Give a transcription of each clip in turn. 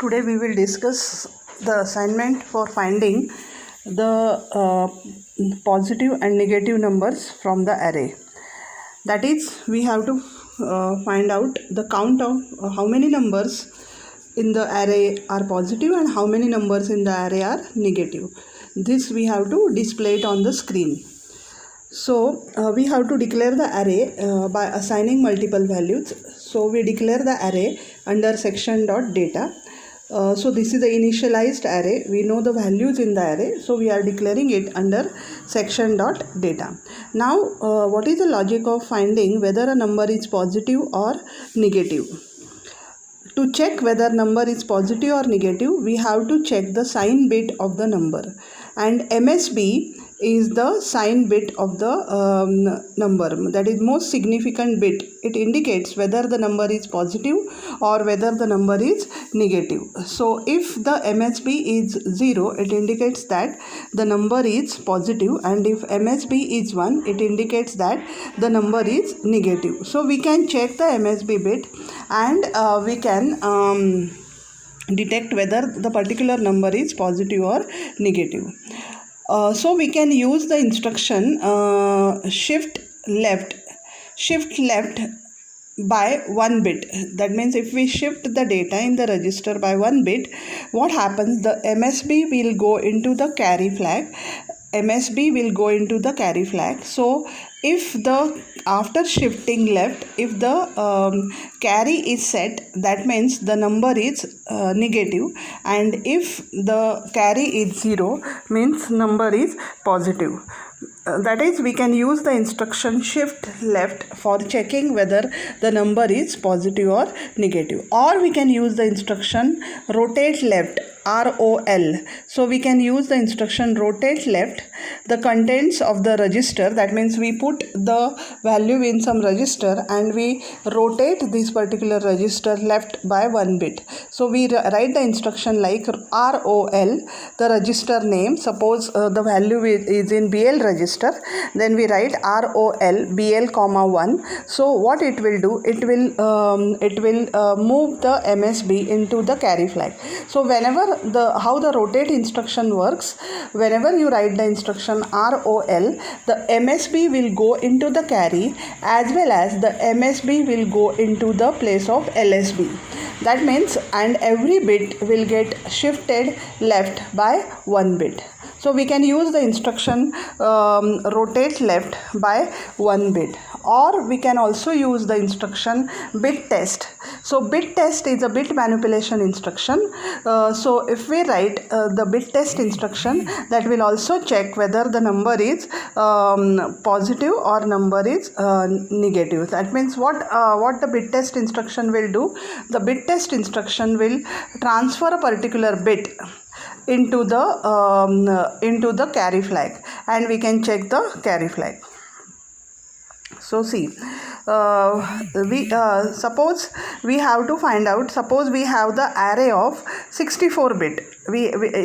Today we will discuss the assignment for finding the positive and negative numbers from the array. That is, we have to find out the count of how many numbers in the array are positive and how many numbers in the array are negative. This we have to display it on the screen. So we have to declare the array by assigning multiple values. So we declare the array under section.data. So this is the initialized array. We know the values in the array. So we are declaring it under section.data. Now what is the logic of finding whether a number is positive or negative? To check whether number is positive or negative, we have to check the sign bit of the number, and MSB is the sign bit of the number, that is most significant bit. It indicates whether the number is positive or whether the number is negative. So if the MSB is 0, it indicates that the number is positive, and if MSB is 1, it indicates that the number is negative. So we can check the MSB bit and we can detect whether the particular number is positive or negative. So we can use the instruction shift left by 1 bit. That means if we shift the data in the register by 1 bit, what happens? The MSB will go into the carry flag. So if after shifting left, if the carry is set, that means the number is negative, and if the carry is 0, means number is positive. That is, we can use the instruction shift left for checking whether the number is positive or negative, or we can use the instruction rotate left, ROL. So we can use the instruction rotate left the contents of the register. That means we put the value in some register and we rotate this particular register left by 1 bit. So we write the instruction like ROL, the register name. Suppose the value is in BL register, then we write ROL BL comma 1. So what it will do, it will move the MSB into the carry flag. So whenever how the rotate instruction works, whenever you write the instruction ROL, the MSB will go into the carry, as well as the MSB will go into the place of LSB. That means, and every bit will get shifted left by 1 bit. So we can use the instruction rotate left by 1 bit, or we can also use the instruction bit test. So bit test is a bit manipulation instruction. So if we write the bit test instruction, that will also check whether the number is positive or number is negative. That means what the bit test instruction will do, the bit test instruction will transfer a particular bit into the carry flag, and we can check the carry flag. So see, suppose we have to find out, suppose we have the array of 64 bit.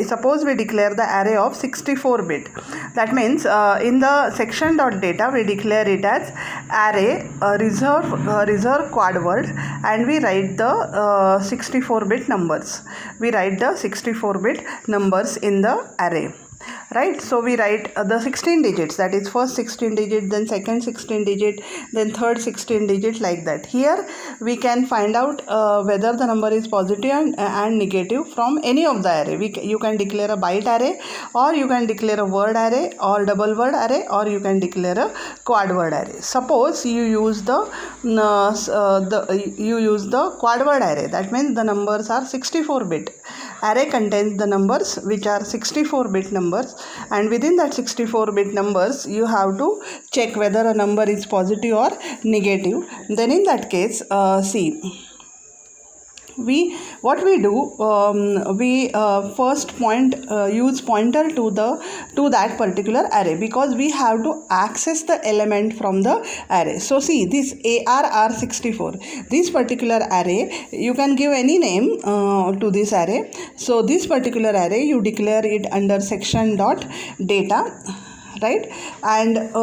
Suppose we declare the array of 64 bit. That means in the section.data we declare it as array reserve quad word, and we write the 64 bit numbers. We write the 64 bit numbers in the array. Right, so we write the 16 digits, that is first 16 digit, then second 16 digit, then third 16 digit, like that. Here we can find out whether the number is positive and negative from any of the array. You can declare a byte array, or you can declare a word array, or double word array, or you can declare a quad word array. Suppose you use the quad word array. That means the numbers are 64 bit. Array contains the numbers which are 64 bit numbers, and within that 64 bit numbers you have to check whether a number is positive or negative. Then in that case, see, what we do, we first use pointer to that particular array, because we have to access the element from the array. So see, this ARR64, this particular array, you can give any name to this array. So this particular array, you declare it under section.data. right? And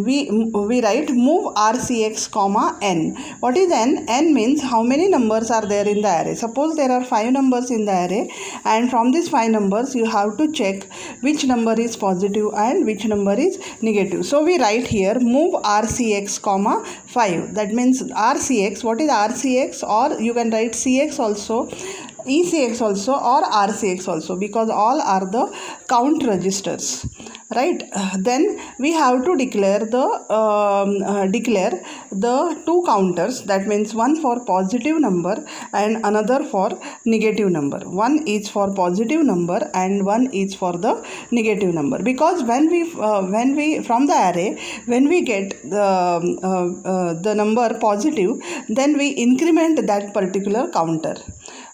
we write move RCX comma n. What is n? N means how many numbers are there in the array. Suppose there are 5 numbers in the array, and from these 5 numbers you have to check which number is positive and which number is negative. So we write here move RCX comma 5. That means RCX. What is RCX? Or you can write CX also, ECX also, or RCX also, because all are the count registers, right? Then we have to declare the two counters. That means one for positive number and another for negative number. One is for positive number and one is for the negative number, because when we from the array, when we get the number positive, then we increment that particular counter,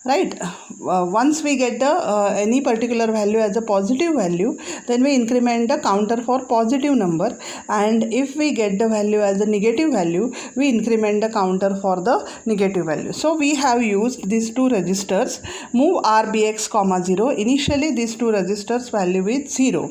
right? Once we get any particular value as a positive value, then we increment the counter for positive number, and if we get the value as a negative value, we increment the counter for the negative value. So we have used these two registers, move RBX comma 0. Initially these two registers value is 0,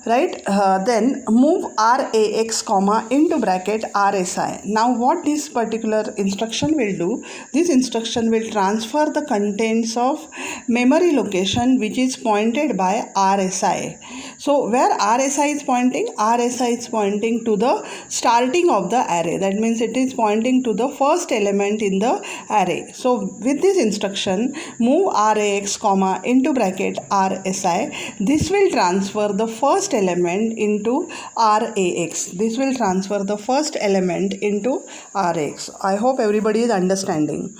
right? Then move RAX comma into bracket RSI. Now what this particular instruction will do, this instruction will transfer the contents of memory location which is pointed by RSI. So where RSI is pointing? RSI is pointing to the starting of the array. That means it is pointing to the first element in the array. So with this instruction, move RAX comma into bracket RSI, this will transfer the first element into RAX. This will transfer the first element into RAX. I hope everybody is understanding.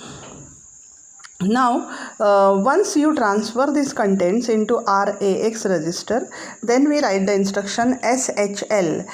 Now once you transfer these contents into RAX register, then we write the instruction SHL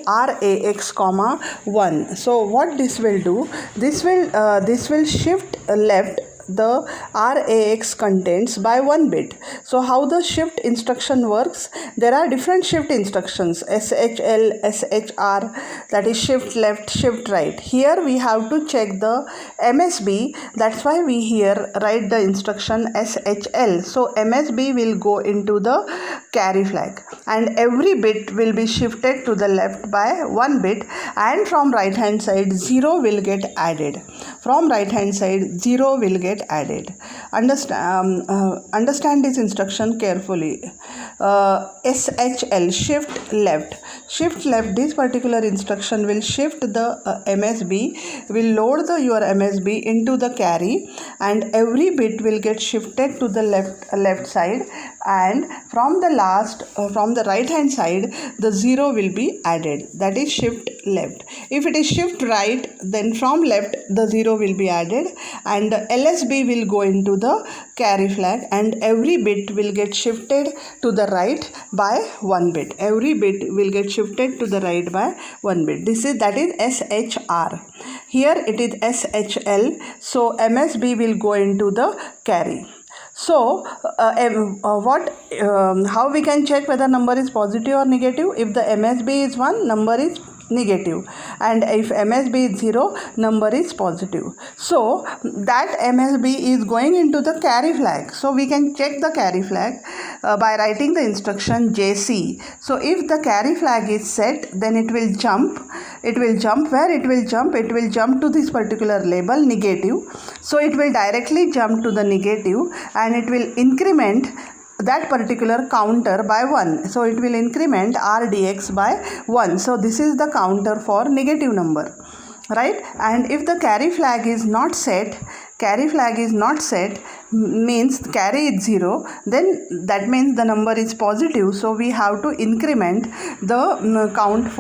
RAX comma 1. So what this will do, this will shift left the RAX contents by 1 bit. So how the shift instruction works? There are different shift instructions, SHL, SHR, that is shift left, shift right. Here we have to check the MSB. That's why we here write the instruction SHL. So MSB will go into the carry flag, and every bit will be shifted to the left by 1 bit, and from right hand side 0 will get added. From right hand side 0 will get added. Understand this instruction carefully. SHL, shift left. Shift left, this particular instruction will shift the MSB, will load your MSB into the carry, and every bit will get shifted to the left side, and from the right hand side the 0 will be added. That is shift left. If it is shift right, then from left the 0 will be added, and the LSB will go into the carry flag, and every bit will get shifted to the right by 1 bit. Every bit will get shifted to the right by 1 bit. That is SHR. Here it is SHL. So MSB will go into the carry. So how we can check whether number is positive or negative? If the MSB is 1, number is negative, and if MSB is 0, number is positive. So that MSB is going into the carry flag. So we can check the carry flag by writing the instruction JC. So if the carry flag is set, then it will jump. It will jump. Where it will jump? It will jump to this particular label negative. So it will directly jump to the negative, and it will increment that particular counter by 1. So it will increment RDX by 1. So this is the counter for negative number, right? And if the carry flag is not set, means carry is 0, then that means the number is positive. So we have to increment the count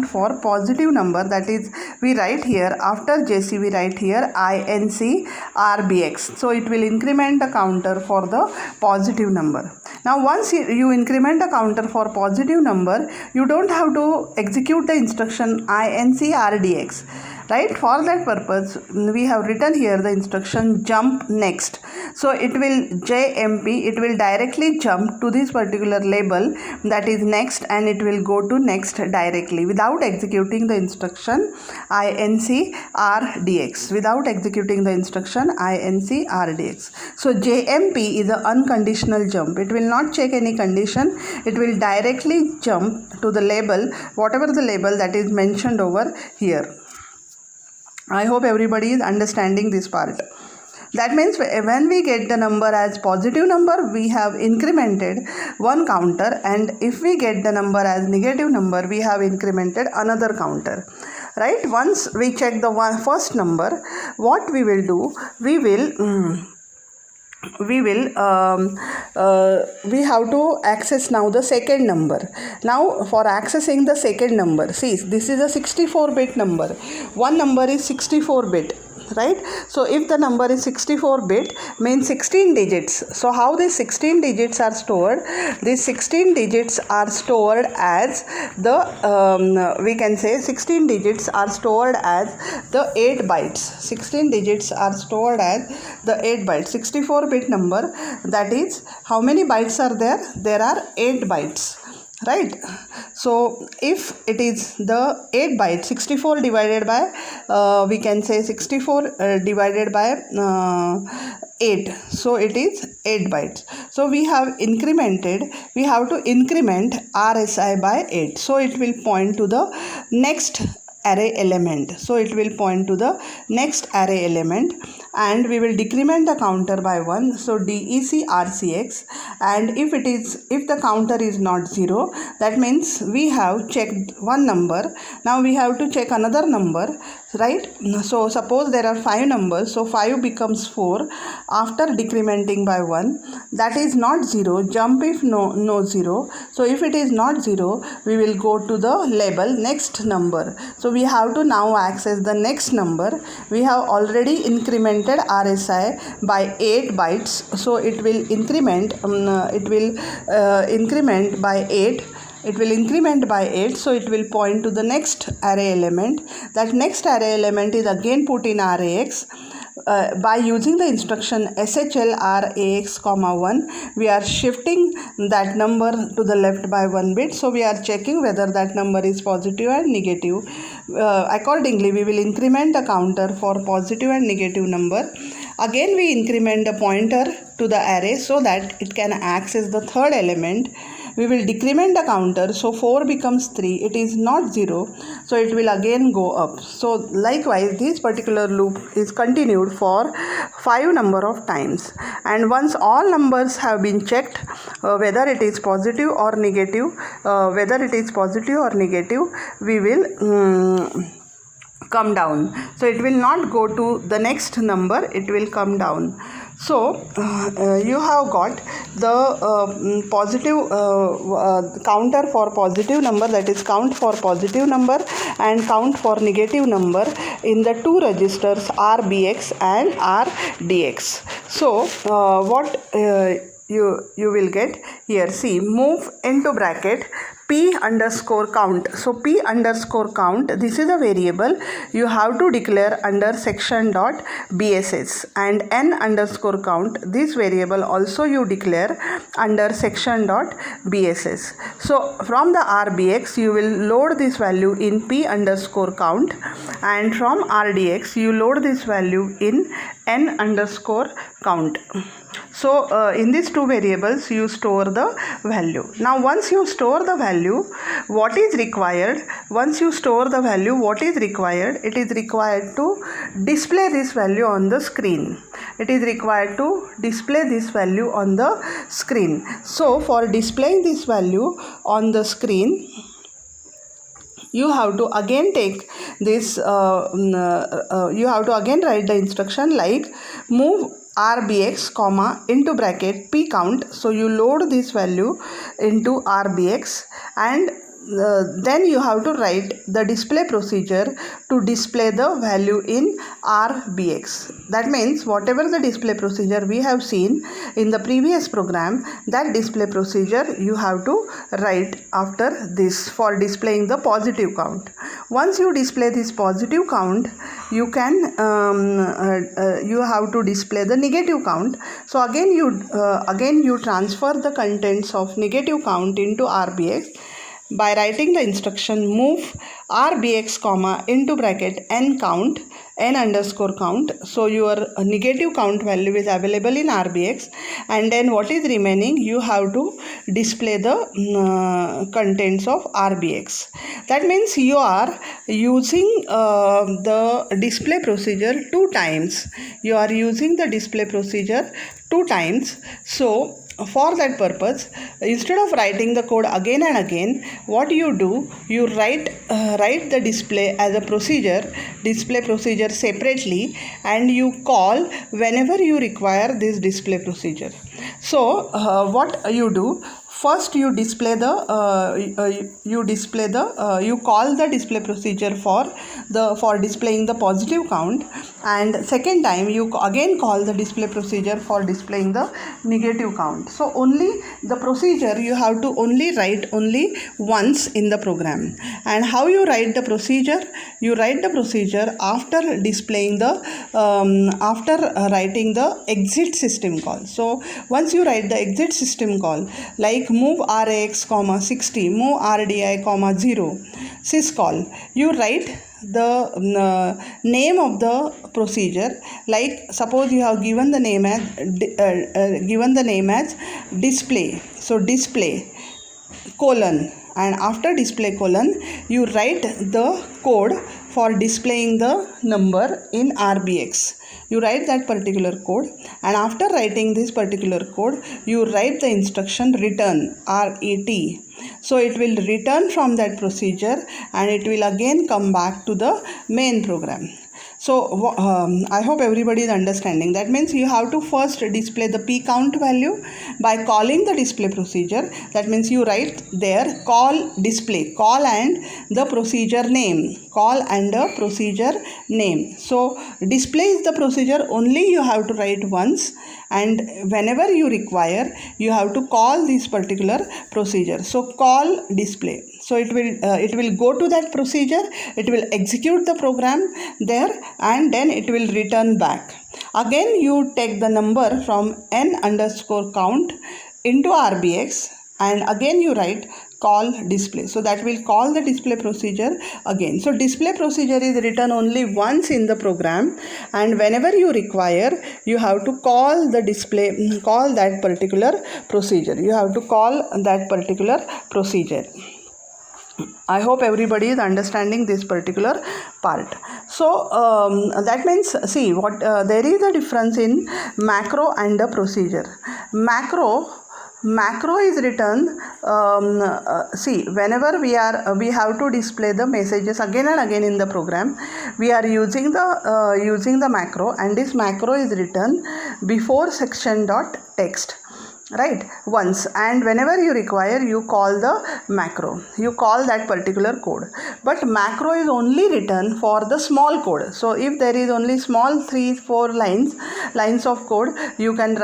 for positive number. That is, we write here after JC, we write here INC RBX. So it will increment the counter for the positive number. Now once you increment the counter for positive number, you don't have to execute the instruction INC RDX. right? For that purpose we have written here the instruction jump next. So it will JMP, it will directly jump to this particular label, that is next, and it will go to next directly without executing the instruction INCRDX, without executing the instruction INCRDX. So JMP is an unconditional jump. It will not check any condition. It will directly jump to the label, whatever the label that is mentioned over here. I hope everybody is understanding this part. That means when we get the number as positive number, we have incremented one counter, and if we get the number as negative number, we have incremented another counter, right? Once we check the first number, what we will do, we have to access now the second number. Now for accessing the second number, see, this is a 64-bit number. One number is 64-bit, right? So if the number is 64-bit, means 16 digits. So how these 16 digits are stored? These 16 digits are stored as the we can say 16 digits are stored as the 8 bytes. 16 digits are stored as the 8 bytes. 64-bit number, that is, how many bytes are there? There are 8 bytes, right? So if it is the 8 bytes, 64 divided by we can say 64 divided by 8, so it is 8 bytes. So we have to increment RSI by 8, so it will point to the next array element. So it will point to the next array element, and we will decrement the counter by 1. So DEC RCX, and if the counter is not 0, that means we have checked one number. Now we have to check another number, right? So suppose there are 5 numbers, so 5 becomes 4 after decrementing by 1. That is not 0. Jump if no 0. So if it is not 0, we will go to the label next number. So we have to now access the next number. We have already incremented RSI by 8 bytes, so it will increment increment by 8. It will increment by 8, so it will point to the next array element. That next array element is again put in RAX. By using the instruction SHL RAX, 1, we are shifting that number to the left by 1 bit. So we are checking whether that number is positive and negative. Accordingly, we will increment the counter for positive and negative number. Again, we increment the pointer to the array so that it can access the third element. We will decrement the counter, so 4 becomes 3. It is not 0, so it will again go up. So likewise, this particular loop is continued for 5 number of times, and once all numbers have been checked, whether it is positive or negative, we will come down. So it will not go to the next number, it will come down. So you have got the positive counter for positive number, that is count for positive number and count for negative number in the two registers RBX and RDX. So what you will get here, see, move into bracket P underscore count. So P underscore count, this is a variable you have to declare under section dot BSS, and N underscore count, this variable also you declare under section dot BSS. So from the RBX you will load this value in P underscore count, and from RDX you load this value in N underscore count. So in these two variables you store the value. Now once you store the value, what is required? It is required to display this value on the screen. So for displaying this value on the screen, you have to again take this, you have to again write the instruction like move RBX, into bracket P count. So you load this value into RBX, and then you have to write the display procedure to display the value in RBX. That means whatever the display procedure we have seen in the previous program, that display procedure you have to write after this for displaying the positive count. Once you display this positive count, you can you have to display the negative count. So again you transfer the contents of negative count into RBX by writing the instruction move RBX comma into bracket n count, n underscore count. So your negative count value is available in RBX, and then what is remaining you have to display the contents of RBX. That means you are using the display procedure two times. You are using the display procedure two times. So for that purpose, instead of writing the code again and again, what you do, you write the display as a display procedure separately, and you call whenever you require this display procedure. So what you do, first you display the you call the display procedure for displaying the positive count, and second time you again call the display procedure for displaying the negative count. So only the procedure you have to only write only once in the program. And how you write the procedure? You write the procedure after displaying the after writing the exit system call. So once you write the exit system call like move RAX, 60, move RDI, 0, syscall, you write the name of the procedure. Like suppose you have given the name as display. So display colon, and after display colon you write the code for displaying the number in RBX. You write that particular code, and after writing this particular code you write the instruction return, RET. So it will return from that procedure and it will again come back to the main program. So I hope everybody is understanding. That means you have to first display the p count value by calling the display procedure. That means you write there call display, call and the procedure name, call and the procedure name. So display is the procedure only you have to write once, and whenever you require you have to call this particular procedure. So call display. So it will go to that procedure, it will execute the program there, and then it will return back. Again you take the number from n underscore count into RBX, and again you write call display. So that will call the display procedure again. So display procedure is written only once in the program, and whenever you require you have to call the display, call that particular procedure. You have to call that particular procedure. I hope everybody is understanding this particular part. So that means, see what there is a difference in macro and the procedure. Macro is written, see whenever we have to display the messages again and again in the program, we are using the macro, and this macro is written before section dot text, right, once, and whenever you require you call the macro, you call that particular code. But macro is only written for the small code. So if there is only small 3-4 lines of code, you can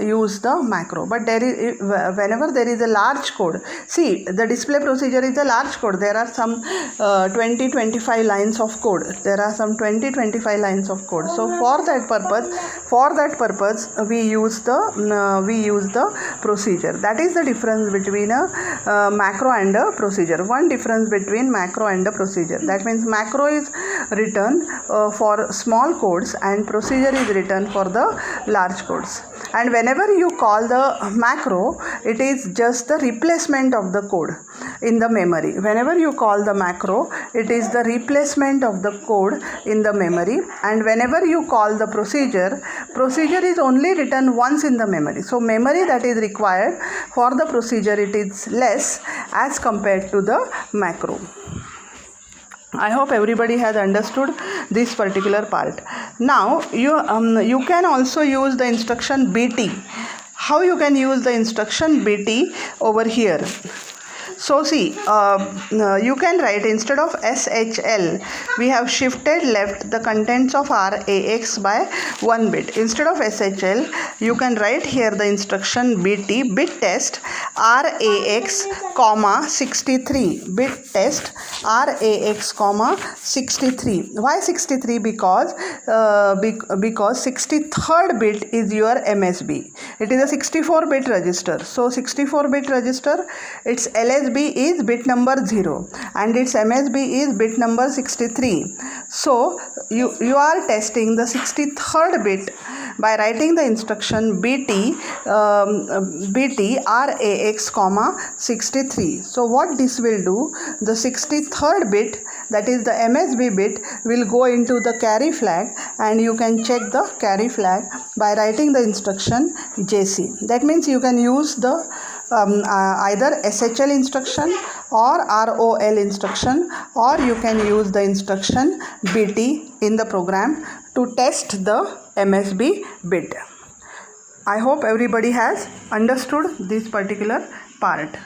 use the macro. But whenever there is a large code, see the display procedure is a large code. There are some 20-25 lines of code. There are some 20-25 lines of code. So for that purpose we use the procedure. That is the difference between a macro and a procedure. One difference between macro and a procedure. That means macro is written for small codes and procedure is written for the large codes. And whenever you call the macro, it is just the replacement of the code in the memory. Whenever you call the macro, it is the replacement of the code in the memory. And whenever you call the procedure is only written once in the memory. So memory that is required for the procedure, it is less as compared to the macro. I hope everybody has understood this particular part. Now you can also use the instruction BT. How you can use the instruction BT over here? So see, you can write instead of SHL, we have shifted left the contents of RAX by 1 bit. Instead of SHL, you can write here the instruction BT, bit test RAX comma 63, bit test RAX comma 63. Why 63? Because 63rd bit is your MSB. It is a 64 bit register. So 64 bit register, its LSB is bit number 0 and its MSB is bit number 63. So you are testing the 63rd bit by writing the instruction BT RAX comma 63. So what this will do, the 63rd bit, that is the MSB bit, will go into the carry flag, and you can check the carry flag by writing the instruction JC. That means you can use the either SHL instruction or ROL instruction, or you can use the instruction BT in the program to test the MSB bit. I hope everybody has understood this particular part.